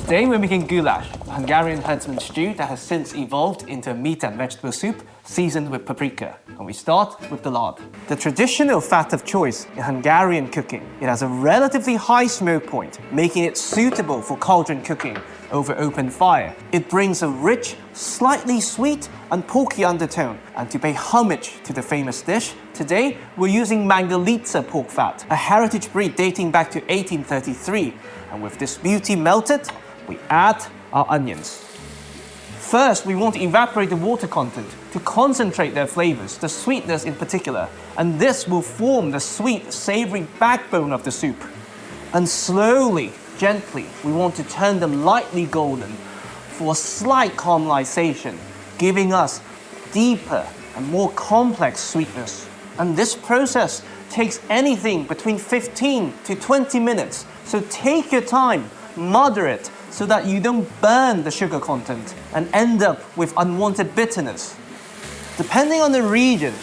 Today we're making goulash, a Hungarian herdsman stew that has since evolved into a meat and vegetable soup seasoned with paprika. And we start with the lard. The traditional fat of choice in Hungarian cooking. It has a relatively high smoke point, making it suitable for cauldron cooking over open fire. It brings a rich, slightly sweet and porky undertone. And to pay homage to the famous dish, today we're using Mangalitsa pork fat, a heritage breed dating back to 1833. And with this beauty melted, we add our onions. First, we want to evaporate the water content to concentrate their flavors, the sweetness in particular. And this will form the sweet, savory backbone of the soup. And slowly, gently, we want to turn them lightly golden for a slight caramelization, giving us deeper and more complex sweetness. And this process takes anything between 15 to 20 minutes. So take your time, moderate, so that you don't burn the sugar content and end up with unwanted bitterness. Depending on the region,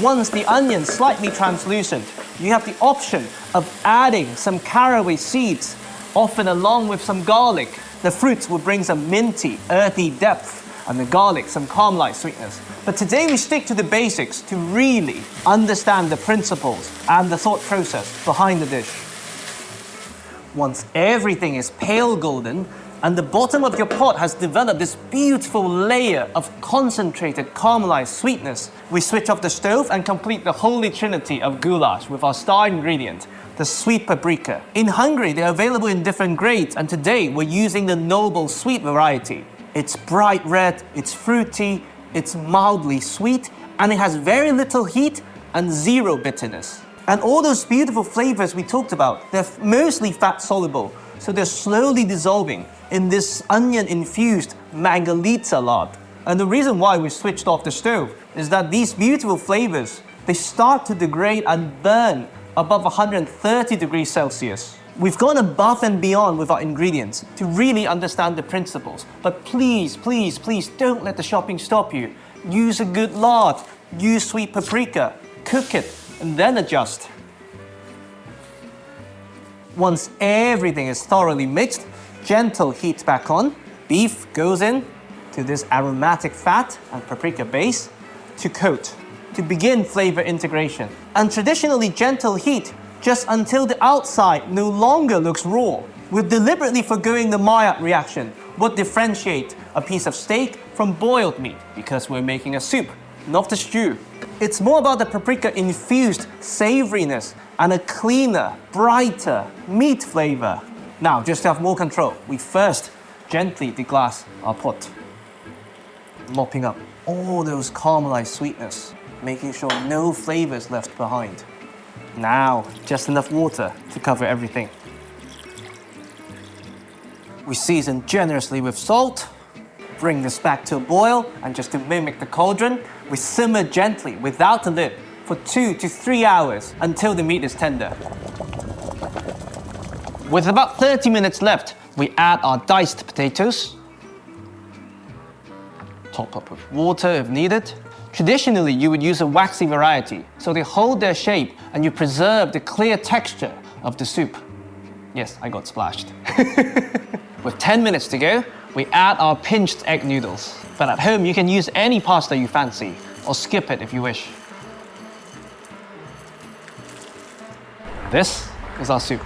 once the onion is slightly translucent, you have the option of adding some caraway seeds, often along with some garlic. The fruits will bring some minty, earthy depth, and the garlic some caramelized sweetness. But today we stick to the basics to really understand the principles and the thought process behind the dish. Once everything is pale golden and the bottom of your pot has developed this beautiful layer of concentrated caramelized sweetness, we switch off the stove and complete the holy trinity of goulash with our star ingredient, the sweet paprika. In Hungary, they're available in different grades, and today we're using the noble sweet variety. It's bright red, it's fruity, it's mildly sweet, and it has very little heat and zero bitterness. And all those beautiful flavors we talked about, they're mostly fat-soluble, so they're slowly dissolving in this onion-infused Mangalitsa Lard. And the reason why we switched off the stove is that these beautiful flavors, they start to degrade and burn above 130 degrees Celsius. We've gone above and beyond with our ingredients to really understand the principles. But please, please, please don't let the shopping stop you. Use a good lard, use sweet paprika, cook it, and then adjust. Once everything is thoroughly mixed, gentle heat back on. Beef goes in to this aromatic fat and paprika base to coat, to begin flavor integration. And traditionally gentle heat just until the outside no longer looks raw. We're deliberately forgoing the Maillard reaction, what differentiates a piece of steak from boiled meat, because we're making a soup, not a stew. It's more about the paprika-infused savoriness and a cleaner, brighter meat flavor. Now, just to have more control, we first gently deglass our pot, mopping up all those caramelized sweetness, making sure no flavors left behind. Now, just enough water to cover everything. We season generously with salt, bring this back to a boil, and just to mimic the cauldron, we simmer gently without a lid for 2 to 3 hours until the meat is tender. With about 30 minutes left, we add our diced potatoes, top up with water if needed. Traditionally, you would use a waxy variety, so they hold their shape and you preserve the clear texture of the soup. Yes, I got splashed. With 10 minutes to go, we add our pinched egg noodles. But at home, you can use any pasta you fancy, or skip it if you wish. This is our soup.